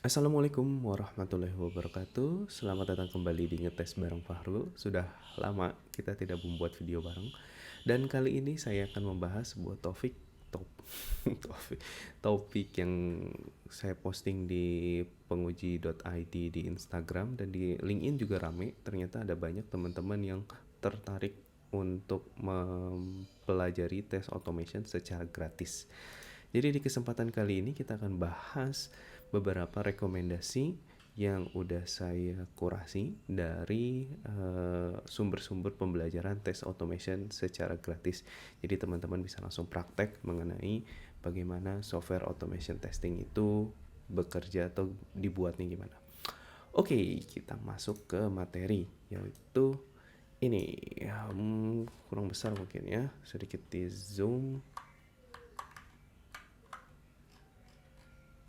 Assalamualaikum warahmatullahi wabarakatuh. Selamat datang kembali di Ngetes bareng Fahrul. Sudah lama kita tidak membuat video bareng. Dan kali ini saya akan membahas sebuah topik, topik yang saya posting di penguji.id di Instagram dan di LinkedIn juga rame. Ternyata ada banyak teman-teman yang tertarik untuk mempelajari tes automation secara gratis. Jadi di kesempatan kali ini kita akan bahas beberapa rekomendasi yang udah saya kurasi dari sumber-sumber pembelajaran tes automation secara gratis. Jadi teman-teman bisa langsung praktek mengenai bagaimana software automation testing itu bekerja atau dibuatnya gimana. Oke, kita masuk ke materi, yaitu ini kurang besar mungkin ya, sedikit di zoom.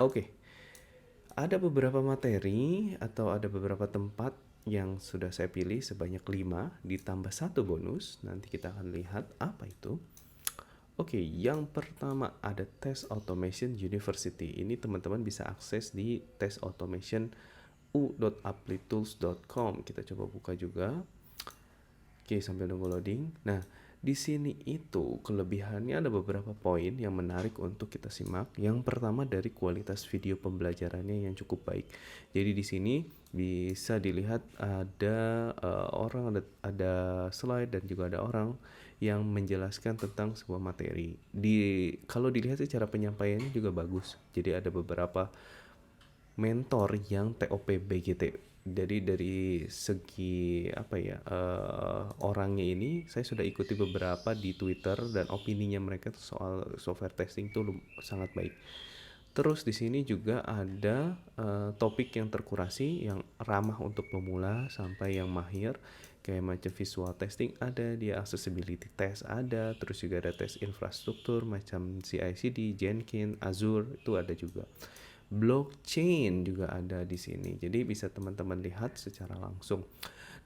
Oke, ada beberapa materi atau ada beberapa tempat yang sudah saya pilih sebanyak 5 ditambah satu bonus. Nanti kita akan lihat apa itu. Oke, yang pertama ada Test Automation University. Ini teman-teman bisa akses di testautomation.u.applitools.com. Kita coba buka juga. Oke, sambil nunggu loading. Nah, di sini itu kelebihannya ada beberapa poin yang menarik untuk kita simak. Yang pertama dari kualitas video pembelajarannya yang cukup baik. Jadi di sini bisa dilihat ada ada slide dan juga ada orang yang menjelaskan tentang sebuah materi. Kalau dilihat secara penyampaiannya juga bagus. Jadi ada beberapa mentor yang TOP BGT. Jadi dari segi orangnya ini saya sudah ikuti beberapa di Twitter dan opininya mereka soal software testing itu sangat baik. Terus di sini juga ada topik yang terkurasi yang ramah untuk pemula sampai yang mahir, kayak macam visual testing ada, dia accessibility test ada, terus juga ada tes infrastruktur macam CI/CD, Jenkins, Azure itu ada juga. Blockchain juga ada di sini. Jadi bisa teman-teman lihat secara langsung.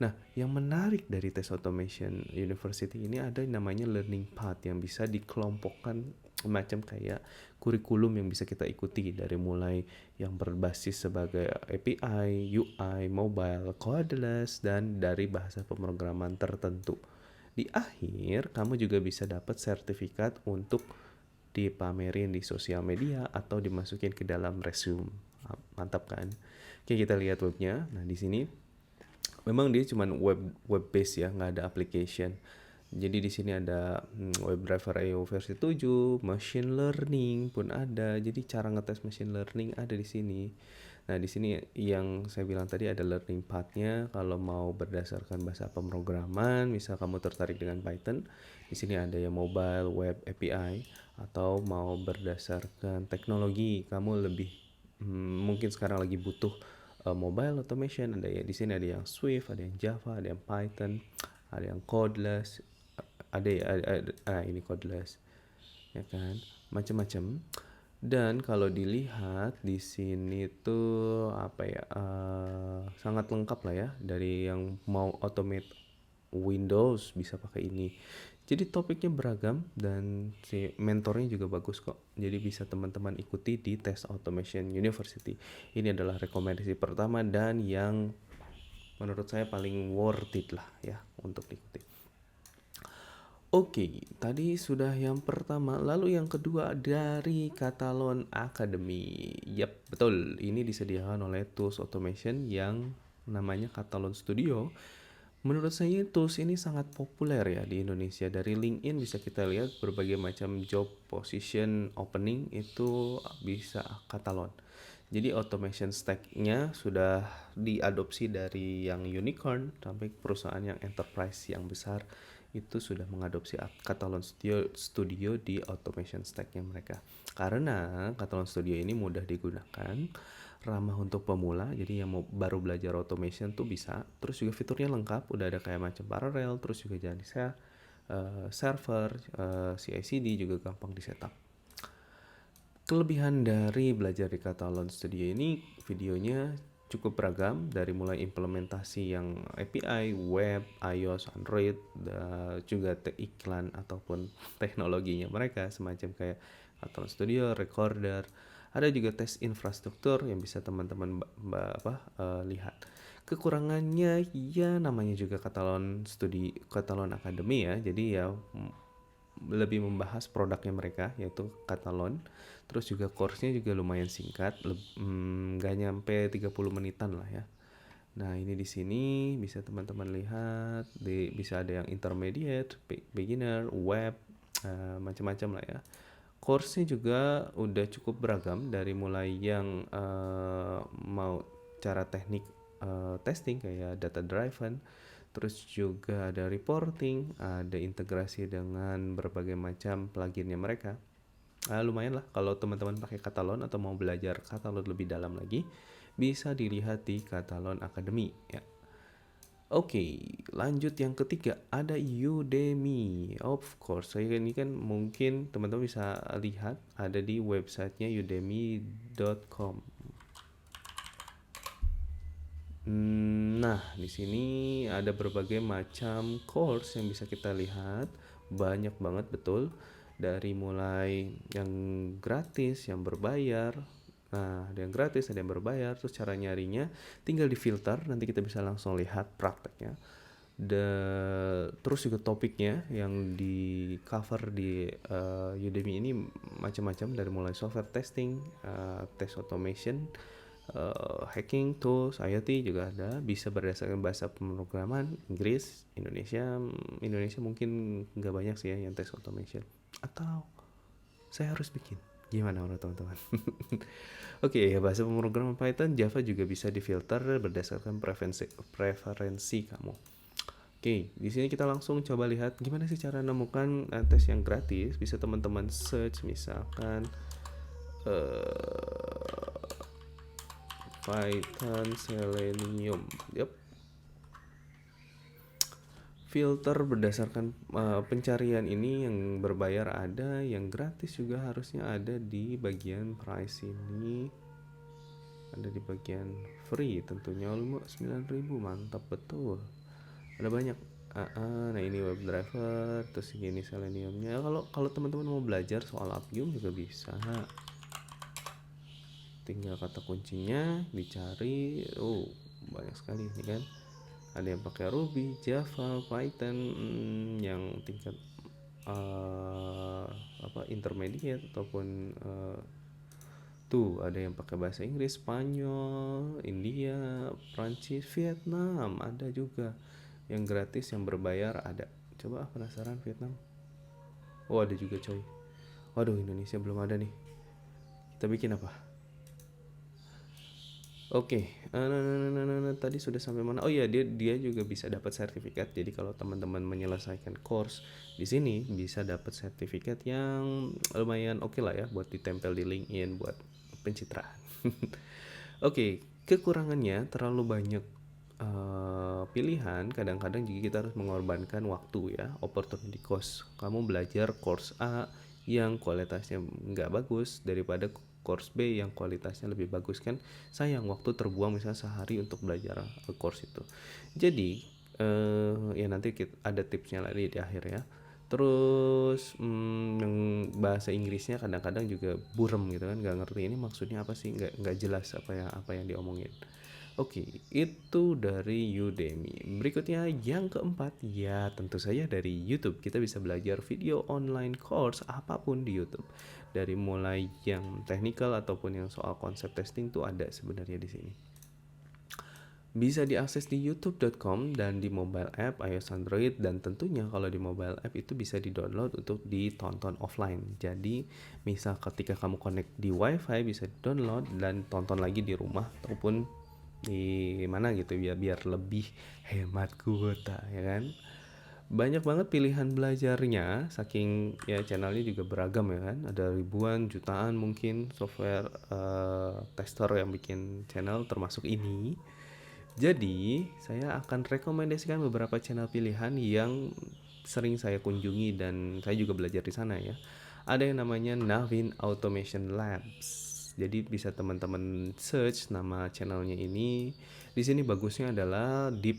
Nah, yang menarik dari Tes Automation University ini ada yang namanya learning path yang bisa dikelompokkan macam kayak kurikulum yang bisa kita ikuti dari mulai yang berbasis sebagai API, UI, mobile, codeless, dan dari bahasa pemrograman tertentu. Di akhir, kamu juga bisa dapat sertifikat untuk dipamerin di sosial media atau dimasukin ke dalam resume. Mantap kan? Oke, kita lihat webnya. Nah, di sini memang dia cuma web base ya, nggak ada application. Jadi di sini ada WebDriver IO versi 7, machine learning pun ada. Jadi cara ngetes machine learning ada di sini. Nah, di sini yang saya bilang tadi ada learning path-nya. Kalau mau berdasarkan bahasa pemrograman, misal kamu tertarik dengan Python, di sini ada yang mobile, web, API, atau mau berdasarkan teknologi, kamu lebih mungkin sekarang lagi butuh mobile automation, ada ya di sini ada yang Swift, ada yang Java, ada yang Python, ada yang codeless, ini codeless, ya kan, macam-macam. Dan kalau dilihat di sini tuh sangat lengkap lah ya, dari yang mau automate Windows bisa pakai ini. Jadi topiknya beragam dan si mentornya juga bagus kok. Jadi bisa teman-teman ikuti di Test Automation University. Ini adalah rekomendasi pertama dan yang menurut saya paling worth it lah ya untuk diikuti. Oke, tadi sudah yang pertama, lalu yang kedua dari Catalon Academy. Yap, betul. Ini disediakan oleh tools automation yang namanya Catalon Studio. Menurut saya tools ini sangat populer ya di Indonesia. Dari LinkedIn bisa kita lihat berbagai macam job position opening itu bisa Catalon. Jadi automation stack-nya sudah diadopsi dari yang unicorn sampai perusahaan yang enterprise yang besar itu sudah mengadopsi Catalon Studio di automation stack-nya mereka. Karena Catalon Studio ini mudah digunakan, ramah untuk pemula, jadi yang mau baru belajar automation tuh bisa. Terus juga fiturnya lengkap, udah ada kayak macam parallel, terus juga jenisnya server, CI/CD juga gampang di setup. Kelebihan dari belajar di Catalan Studio ini, videonya cukup beragam dari mulai implementasi yang API, web, iOS, Android, dan juga iklan ataupun teknologinya mereka semacam kayak Catalan Studio, Recorder, Ada juga tes infrastruktur yang bisa teman-teman lihat. Kekurangannya ya namanya juga Catalan Academy ya. Jadi ya lebih membahas produknya mereka yaitu Catalan. Terus juga course-nya juga lumayan singkat, nggak nyampe 30 menitan lah ya. Nah, ini di sini bisa teman-teman lihat, bisa ada yang intermediate, beginner, web, macam-macam lah ya. Course-nya juga udah cukup beragam dari mulai yang mau cara teknik testing kayak data driven, terus juga ada reporting, ada integrasi dengan berbagai macam pluginnya mereka. Lumayan lah kalau teman-teman pakai Catalan atau mau belajar Catalan lebih dalam lagi, bisa dilihat di Catalan Academy ya. Oke, lanjut yang ketiga ada Udemy. Of course, saya ini kan mungkin teman-teman bisa lihat ada di websitenya udemy.com. Nah, di sini ada berbagai macam course yang bisa kita lihat, banyak banget betul. Dari mulai yang gratis, yang berbayar. Nah, ada yang gratis, ada yang berbayar. Terus cara nyarinya tinggal di filter, nanti kita bisa langsung lihat prakteknya. Terus juga topiknya yang di cover di Udemy ini macam-macam, dari mulai software testing, test automation, hacking tools, IoT juga ada, bisa berdasarkan bahasa pemrograman Inggris, Indonesia mungkin nggak banyak sih ya yang test automation, atau saya harus bikin gimana menurut teman-teman. Oke, ya bahasa pemrograman Python, Java juga bisa difilter berdasarkan preferensi kamu. Oke, di sini kita langsung coba lihat gimana sih cara menemukan tes yang gratis. Bisa teman-teman search misalkan Python Selenium. Filter berdasarkan pencarian ini, yang berbayar ada, yang gratis juga harusnya ada di bagian price ini. Ada di bagian free tentunya, 9.000, mantap betul. Ada banyak. Nah ini WebDriver, terus gini Seleniumnya. Kalau teman-teman mau belajar soal Appium juga bisa. Tinggal kata kuncinya dicari. Banyak sekali nih kan. Ada yang pakai Ruby, Java, Python, yang tingkat intermediate ataupun tuh ada yang pakai bahasa Inggris, Spanyol, India, Prancis, Vietnam ada juga. Yang gratis, yang berbayar ada. Coba penasaran Vietnam? Ada juga coy. Waduh, Indonesia belum ada nih. Kita bikin apa? Oke, tadi sudah sampai mana? Oh iya, dia juga bisa dapat sertifikat. Jadi kalau teman-teman menyelesaikan course di sini bisa dapat sertifikat yang lumayan oke lah ya, buat ditempel di LinkedIn buat pencitraan. Oke, kekurangannya terlalu banyak pilihan. Kadang-kadang juga kita harus mengorbankan waktu ya, opportunity cost. Kamu belajar course A yang kualitasnya nggak bagus daripada course B yang kualitasnya lebih bagus, kan sayang waktu terbuang misalnya sehari untuk belajar course itu. Jadi ya nanti ada tipsnya lagi di akhir ya. Terus yang bahasa Inggrisnya kadang-kadang juga burem gitu kan, nggak ngerti ini maksudnya apa sih, nggak jelas apa yang diomongin. Oke, itu dari Udemy. Berikutnya yang keempat, ya tentu saja dari YouTube. Kita bisa belajar video online course apapun di YouTube. Dari mulai yang technical ataupun yang soal konsep testing tuh ada sebenarnya di sini. Bisa diakses di youtube.com dan di mobile app iOS, Android, dan tentunya kalau di mobile app itu bisa di-download untuk ditonton offline. Jadi misal ketika kamu connect di WiFi bisa di-download dan tonton lagi di rumah ataupun di mana gitu, biar lebih hemat kuota ya kan. Banyak banget pilihan belajarnya, saking ya channelnya juga beragam ya kan, ada ribuan jutaan mungkin software tester yang bikin channel termasuk ini. Jadi saya akan rekomendasikan beberapa channel pilihan yang sering saya kunjungi dan saya juga belajar di sana ya. Ada yang namanya Navin Automation Labs. Jadi bisa teman-teman search nama channelnya ini. Di sini bagusnya adalah deep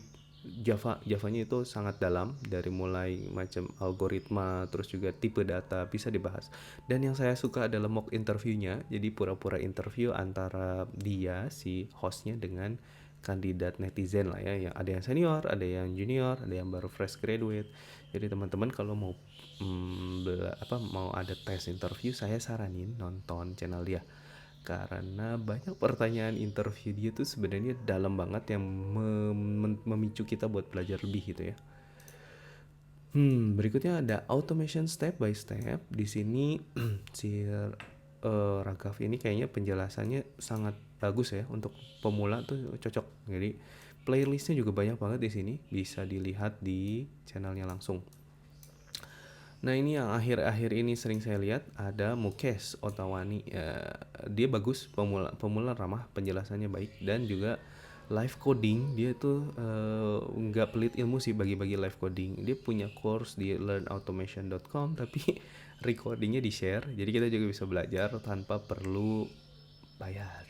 Javanya itu sangat dalam, dari mulai macam algoritma terus juga tipe data bisa dibahas. Dan yang saya suka adalah mock interviewnya, jadi pura-pura interview antara dia si hostnya dengan kandidat netizen lah ya, yang ada yang senior, ada yang junior, ada yang baru fresh graduate. Jadi teman-teman kalau mau mau ada tes interview, saya saranin nonton channel dia karena banyak pertanyaan interview dia tuh sebenarnya dalam banget yang memicu kita buat belajar lebih gitu ya. Berikutnya ada automation step by step. Di sini si Raghav ini kayaknya penjelasannya sangat bagus ya, untuk pemula tuh cocok. Jadi playlistnya juga banyak banget di sini, bisa dilihat di channelnya langsung. Nah ini yang akhir-akhir ini sering saya lihat ada Mukesh Otawani. Dia bagus, pemula ramah, penjelasannya baik, dan juga live coding. Dia tuh nggak pelit ilmu sih, bagi-bagi live coding. Dia punya course di learnautomation.com tapi recordingnya di share, jadi kita juga bisa belajar tanpa perlu bayar.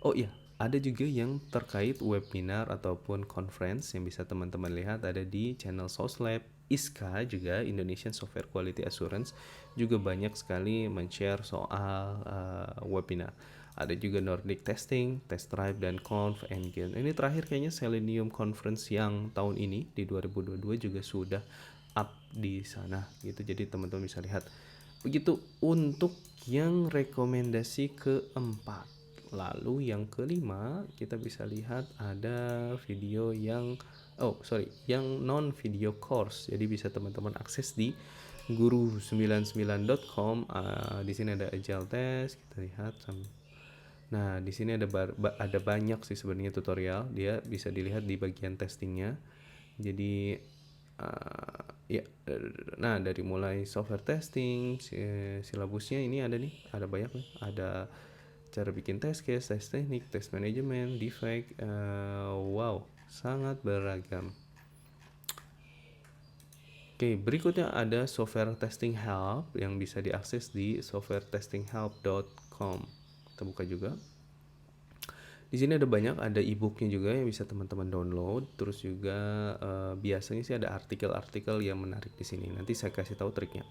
Oh iya, ada juga yang terkait webinar ataupun conference yang bisa teman-teman lihat ada di channel Soslab. ISKA juga, Indonesian Software Quality Assurance, juga banyak sekali men-share soal webinar. Ada juga Nordic Testing, Test Drive, dan Conf Engine. Ini terakhir kayaknya Selenium Conference yang tahun ini di 2022 juga sudah up di sana gitu. Jadi teman-teman bisa lihat. Begitu untuk yang rekomendasi keempat. Lalu yang kelima kita bisa lihat ada video yang yang non video course. Jadi bisa teman-teman akses di guru99.com. Di sini ada agile test, kita lihat. Nah, di sini ada banyak sih sebenarnya tutorial. Dia bisa dilihat di bagian testingnya. Jadi ya, nah dari mulai software testing, silabusnya ini ada nih, ada banyak nih. Ada cara bikin test case, test teknik, test management, defect, wow, sangat beragam. Oke, berikutnya ada software testing help yang bisa diakses di softwaretestinghelp.com. Kita buka juga. Di sini ada banyak, ada e-booknya juga yang bisa teman-teman download. Terus juga biasanya sih ada artikel-artikel yang menarik di sini. Nanti saya kasih tahu triknya.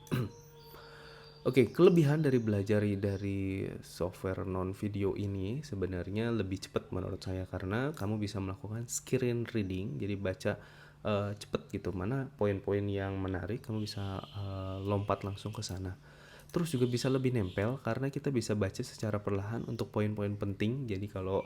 Oke, kelebihan dari belajar dari software non video ini sebenarnya lebih cepat menurut saya, karena kamu bisa melakukan screen reading, jadi baca cepat gitu. Mana poin-poin yang menarik, kamu bisa lompat langsung ke sana. Terus juga bisa lebih nempel karena kita bisa baca secara perlahan untuk poin-poin penting. Jadi kalau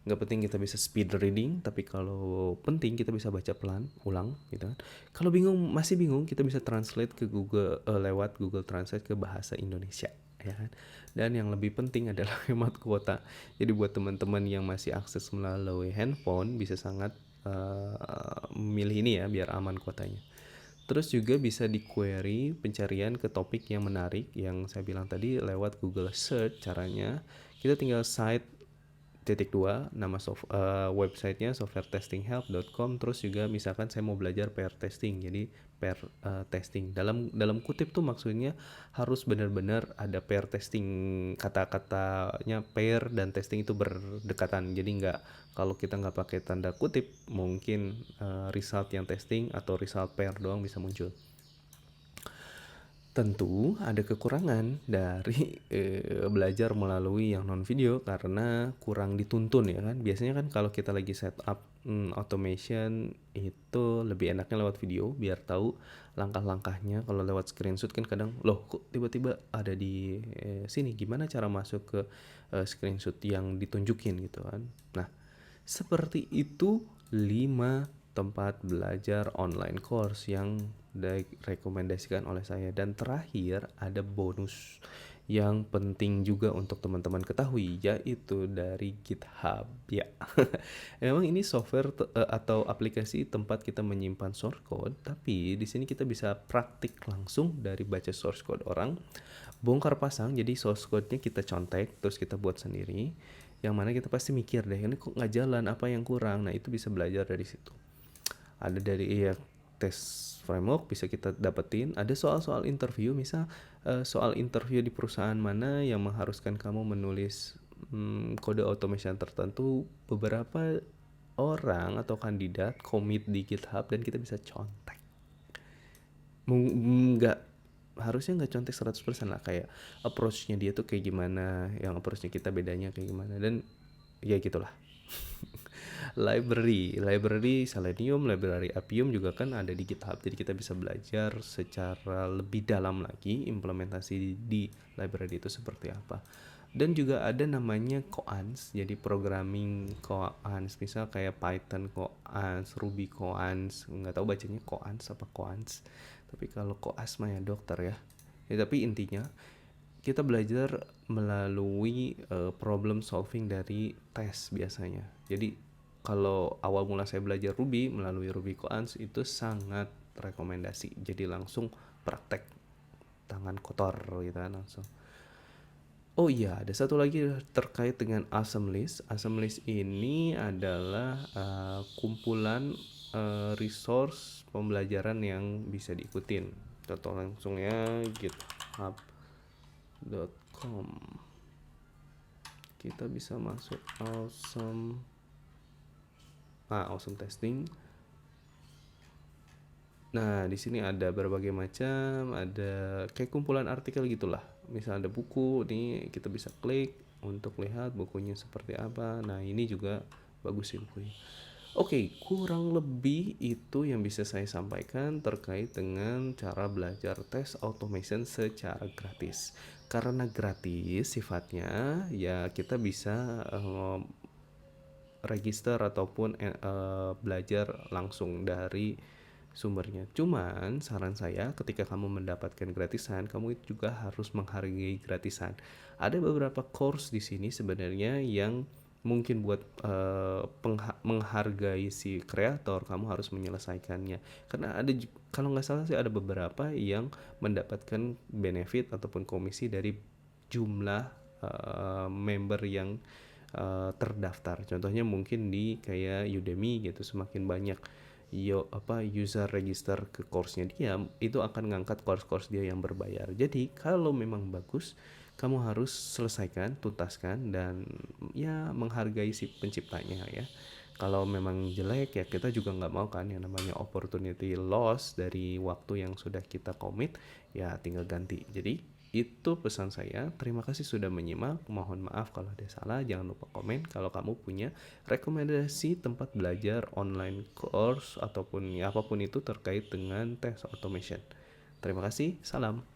nggak penting kita bisa speed reading, tapi kalau penting kita bisa baca pelan, ulang gitu kan. Kalau masih bingung, kita bisa translate ke Google lewat Google Translate ke bahasa Indonesia, ya kan. Dan yang lebih penting adalah hemat kuota. Jadi buat teman-teman yang masih akses melalui handphone bisa sangat memilih ini ya, biar aman kuotanya. Terus juga bisa di query pencarian ke topik yang menarik yang saya bilang tadi lewat Google Search. Caranya kita tinggal site -2 nama websitenya softwaretestinghelp.com. Terus juga misalkan saya mau belajar pair testing, jadi pair testing dalam kutip tuh maksudnya harus benar-benar ada pair testing, kata-katanya pair dan testing itu berdekatan. Jadi nggak, kalau kita nggak pakai tanda kutip mungkin result yang testing atau result pair doang bisa muncul. Tentu ada kekurangan dari belajar melalui yang non video karena kurang dituntun ya kan. Biasanya kan kalau kita lagi setup automation itu lebih enaknya lewat video biar tahu langkah-langkahnya. Kalau lewat screenshot kan kadang loh kok tiba-tiba ada di sini, gimana cara masuk ke screenshot yang ditunjukin gitu kan. Nah, seperti itu 5 tempat belajar online course yang direkomendasikan oleh saya. Dan terakhir ada bonus yang penting juga untuk teman-teman ketahui, yaitu dari GitHub ya. Memang ini software atau aplikasi tempat kita menyimpan source code, tapi di sini kita bisa praktik langsung dari baca source code orang, bongkar pasang. Jadi source code-nya kita contek terus kita buat sendiri, yang mana kita pasti mikir deh, ini kok nggak jalan, apa yang kurang. Nah itu bisa belajar dari situ. Ada dari tes framework bisa kita dapetin. Ada soal-soal interview, misal soal interview di perusahaan mana yang mengharuskan kamu menulis kode automation tertentu. Beberapa orang atau kandidat commit di GitHub dan kita bisa contek. Nggak harusnya nggak contek 100% lah, kayak approach-nya dia tuh kayak gimana, yang approach-nya kita bedanya kayak gimana, dan ya gitulah. library Selenium, library Appium juga kan ada di GitHub, jadi kita bisa belajar secara lebih dalam lagi implementasi di library itu seperti apa. Dan juga ada namanya koans, jadi programming koans, misal kayak Python koans, Ruby koans, nggak tahu bacanya koans apa koans, tapi kalau koas mah ya dokter ya. Tapi intinya kita belajar melalui problem solving dari tes biasanya. Jadi kalau awal mula saya belajar Ruby melalui Ruby koans itu sangat rekomendasi, jadi langsung praktek tangan kotor gitu kan langsung. Oh iya, ada satu lagi terkait dengan Awesome List. Awesome List ini adalah kumpulan resource pembelajaran yang bisa diikutin. Contoh langsungnya github.com. Kita bisa masuk awesome testing. Nah, di sini ada berbagai macam, ada kayak kumpulan artikel gitulah. Misal ada buku, nih kita bisa klik untuk lihat bukunya seperti apa. Nah, ini juga bagus sih bukunya. Oke, kurang lebih itu yang bisa saya sampaikan terkait dengan cara belajar test automation secara gratis. Karena gratis sifatnya, ya kita bisa register ataupun belajar langsung dari sumbernya. Cuman saran saya ketika kamu mendapatkan gratisan, kamu itu juga harus menghargai gratisan. Ada beberapa course di sini sebenarnya yang mungkin buat menghargai si kreator, kamu harus menyelesaikannya. Karena ada, kalau nggak salah sih ada beberapa yang mendapatkan benefit ataupun komisi dari jumlah member yang terdaftar. Contohnya mungkin di kayak Udemy gitu, semakin banyak user register ke course-nya dia, itu akan ngangkat course-course dia yang berbayar. Jadi kalau memang bagus, kamu harus selesaikan, tuntaskan, dan ya menghargai si penciptanya ya. Kalau memang jelek ya kita juga nggak mau kan, yang namanya opportunity loss dari waktu yang sudah kita commit, ya tinggal ganti. Jadi itu pesan saya. Terima kasih sudah menyimak. Mohon maaf kalau ada salah. Jangan lupa komen kalau kamu punya rekomendasi tempat belajar online course ataupun ya apapun itu terkait dengan test automation. Terima kasih. Salam.